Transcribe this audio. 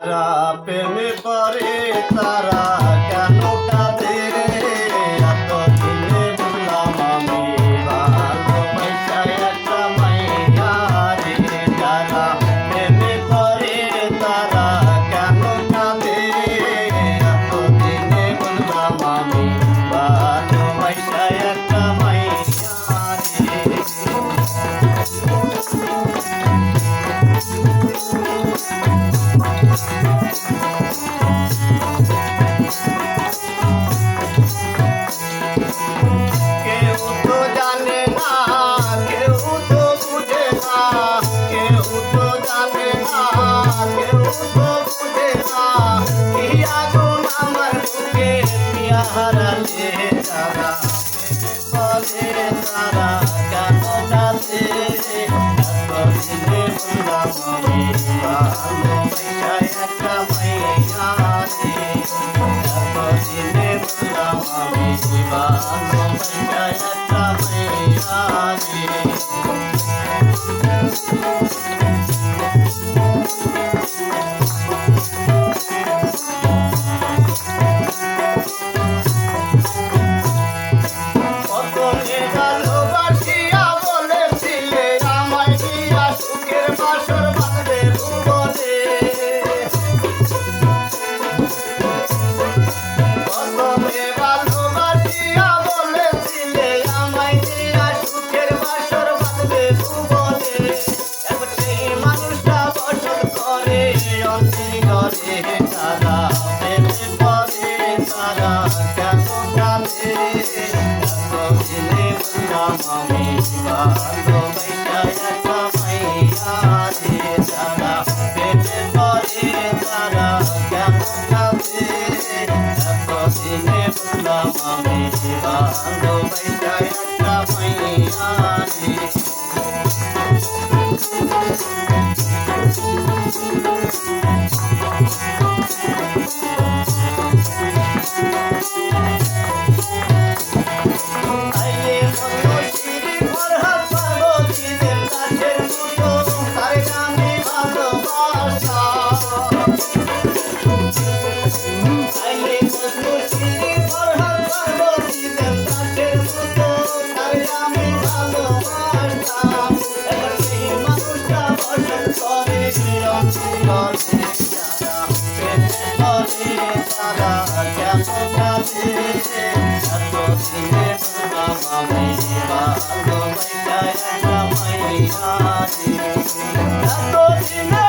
তারা প্রেমে পড়ে তারা কেন কাঁদে এতদিনে বললাম আমি ভালোবাসা একটা মাইয়া রে যারা প্রেমে পড়ে তারা কেন কাঁদে এতদিনে বললাম আমি ভালোবাসা একটা মাইয়া রে হারালে তারা বলে তারা কেন ডালে এতদিনে বললাম আমি ভালোবাসা একটা মাইয়া রে এতদিনে বললাম আমি ভালোবাসা একটা মাইয়া রে তারা প্রেমে পড়ে তারা কেন কাঁদে এতদিনে বললাম আমি ভালোবাসা একটা মাইয়া রে তারা প্রেমে পড়ে তারা কেন কাঁদে এতদিনে বললাম আমি ভালোবাসা একটা মাইয়া রে এতদিনে বললাম আমি ভালোবাসা একটা মাইয়া রে এতদিনে